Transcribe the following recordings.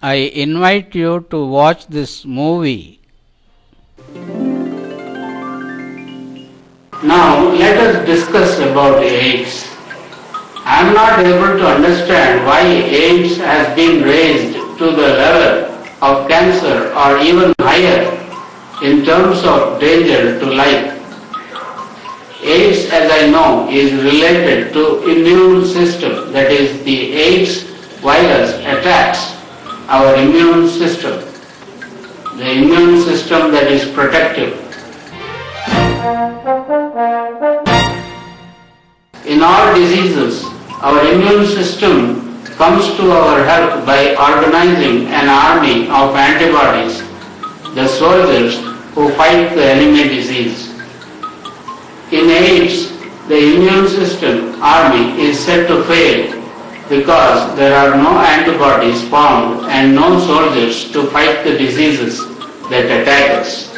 I invite you to watch this movie. Now let us discuss about AIDS. I am not able to understand why AIDS has been raised to the level of cancer or even higher in terms of danger to life. AIDS, as I know, is related to immune system, that is, the AIDS virus attacks our immune system, the immune system that is protective. In all diseases, our immune system comes to our help by organizing an army of antibodies, the soldiers who fight the enemy disease. In AIDS, the immune system army is said to fail because there are no antibodies found and no soldiers to fight the diseases that attack us.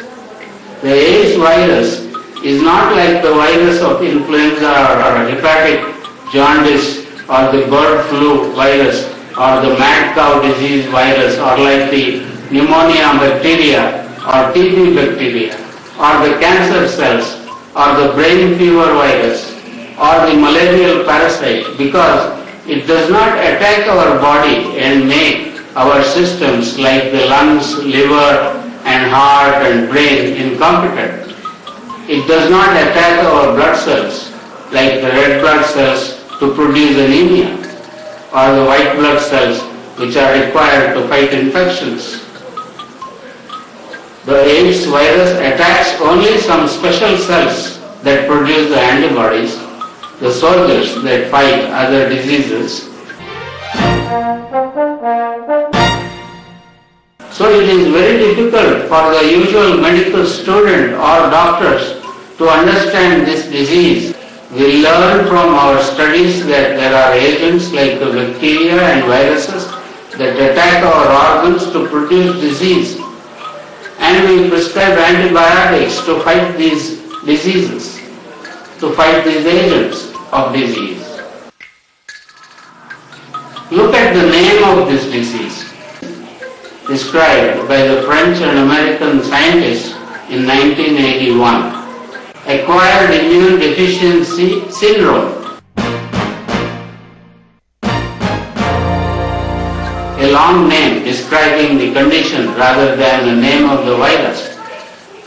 The AIDS virus is not like the virus of influenza or hepatic jaundice or the bird flu virus or the mad cow disease virus or like the pneumonia bacteria or TB bacteria or the cancer cells or the brain fever virus or the malarial parasite, because it does not attack our body and make our systems like the lungs, liver and heart and brain incompetent. It does not attack our blood cells like the red blood cells to produce anemia or the white blood cells which are required to fight infections. The AIDS virus attacks only some special cells that produce the antibodies, the soldiers that fight other diseases. So it is very difficult for the usual medical student or doctors to understand this disease. We learn from our studies that there are agents like the bacteria and viruses that attack our organs to produce disease. And we prescribe antibiotics to fight these diseases, to fight these agents of disease. Look at the name of this disease, described by the French and American scientists in 1981. Acquired immune deficiency syndrome. A long name describing the condition rather than the name of the virus.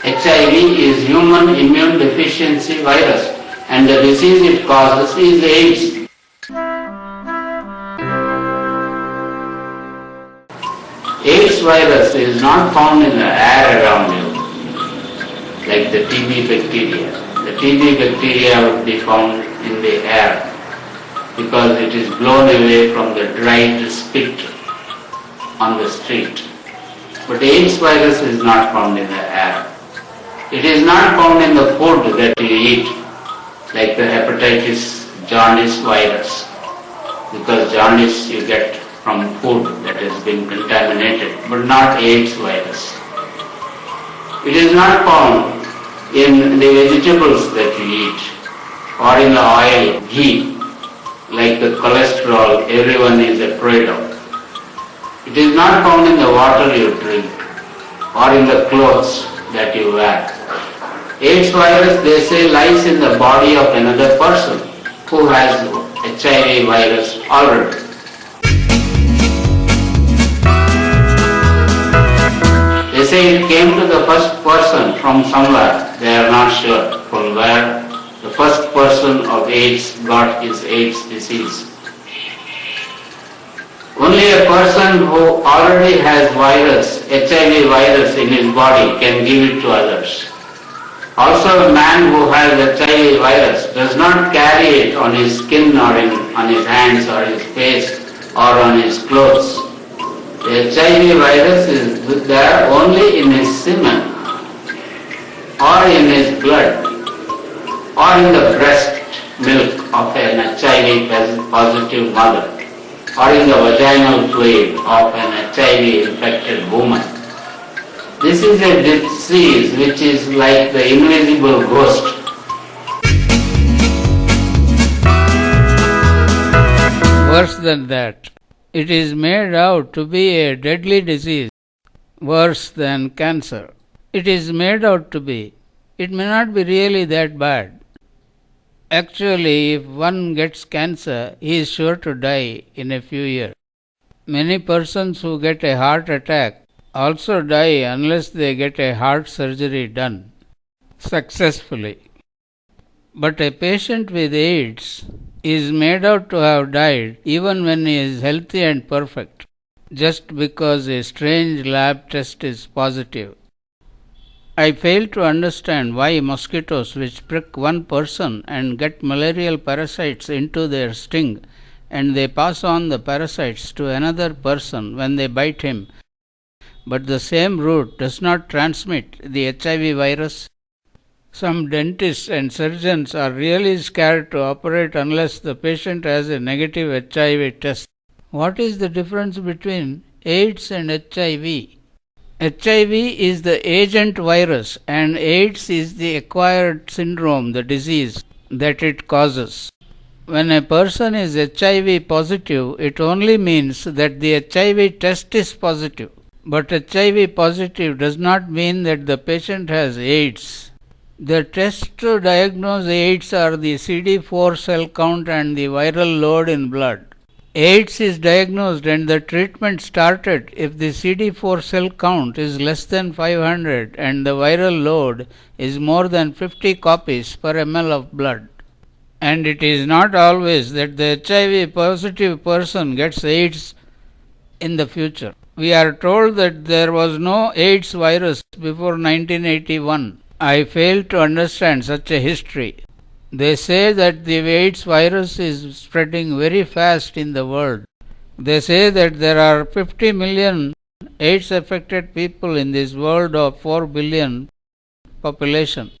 HIV is human immune deficiency virus and the disease it causes is AIDS. AIDS virus is not found in the air around you, like the TB bacteria. The TB bacteria would be found in the air because it is blown away from the dried spit on the street. But AIDS virus is not found in the air. It is not found in the food that you eat, like the hepatitis jaundice virus, because jaundice you get from food that has been contaminated, but not AIDS virus. It is not found in the vegetables that you eat or in the oil, ghee, like the cholesterol everyone is afraid of. It is not found in the water you drink or in the clothes that you wear. AIDS virus, they say, lies in the body of another person who has HIV virus already. They say it came to the first person from somewhere. They are not sure from where the first person of AIDS got his AIDS disease. Only a person who already has virus, HIV virus in his body can give it to others. Also, a man who has HIV virus does not carry it on his skin or on his hands or his face or on his clothes. The HIV virus is there only in his semen or in his blood or in the breast milk of an HIV positive mother. or in the vaginal fluid of an HIV infected woman. This is a disease which is like the invisible ghost. Worse than that, it is made out to be a deadly disease, worse than cancer. It is made out to be. It may not be really that bad. Actually, if one gets cancer, he is sure to die in a few years. Many persons who get a heart attack also die unless they get a heart surgery done successfully. But a patient with AIDS is made out to have died even when he is healthy and perfect, just because a strange lab test is positive. I fail to understand why mosquitoes which prick one person and get malarial parasites into their sting, and they pass on the parasites to another person when they bite him, but the same route does not transmit the HIV virus. Some dentists and surgeons are really scared to operate unless the patient has a negative HIV test. What is the difference between AIDS and HIV? HIV is the agent virus and AIDS is the acquired syndrome, the disease that it causes. When a person is HIV positive, it only means that the HIV test is positive. But HIV positive does not mean that the patient has AIDS. The tests to diagnose AIDS are the CD4 cell count and the viral load in blood. AIDS is diagnosed and the treatment started if the CD4 cell count is less than 500 and the viral load is more than 50 copies per ml of blood. And it is not always that the HIV positive person gets AIDS in the future. We are told that there was no AIDS virus before 1981. I fail to understand such a history. They say that the AIDS virus is spreading very fast in the world. They say that there are 50 million AIDS affected people in this world of 4 billion population.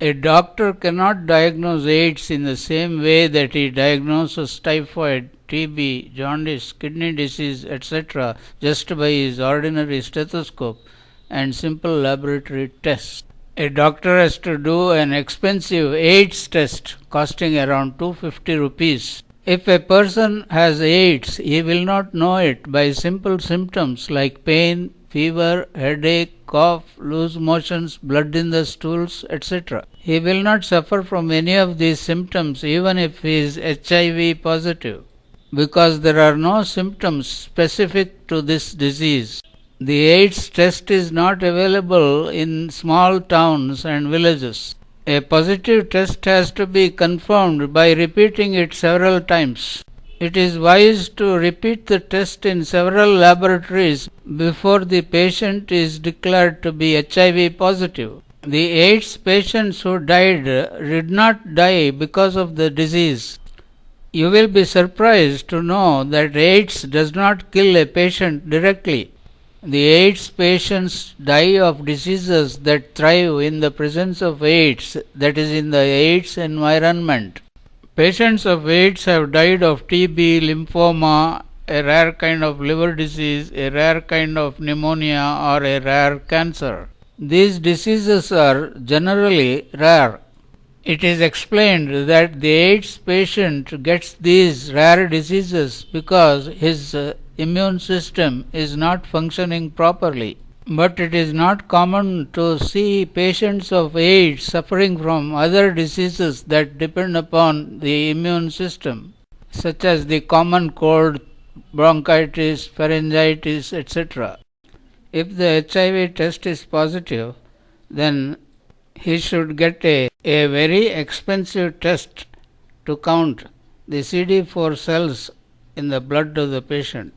A doctor cannot diagnose AIDS in the same way that he diagnoses typhoid, TB, jaundice, kidney disease, etc. just by his ordinary stethoscope and simple laboratory tests. A doctor has to do an expensive AIDS test costing around 250 rupees. If a person has AIDS, he will not know it by simple symptoms like pain, fever, headache, cough, loose motions, blood in the stools, etc. He will not suffer from any of these symptoms even if he is HIV positive, because there are no symptoms specific to this disease. The AIDS test is not available in small towns and villages. A positive test has to be confirmed by repeating it several times. It is wise to repeat the test in several laboratories before the patient is declared to be HIV positive. The AIDS patients who died did not die because of the disease. You will be surprised to know that AIDS does not kill a patient directly. The AIDS patients die of diseases that thrive in the presence of AIDS, that is, in the AIDS environment. Patients of AIDS have died of TB, lymphoma, a rare kind of liver disease, a rare kind of pneumonia, or a rare cancer. These diseases are generally rare. It is explained that the AIDS patient gets these rare diseases because his immune system is not functioning properly. But it is not common to see patients of AIDS suffering from other diseases that depend upon the immune system, such as the common cold, bronchitis, pharyngitis, etc. If the HIV test is positive, then he should get a very expensive test to count the CD4 cells in the blood of the patient.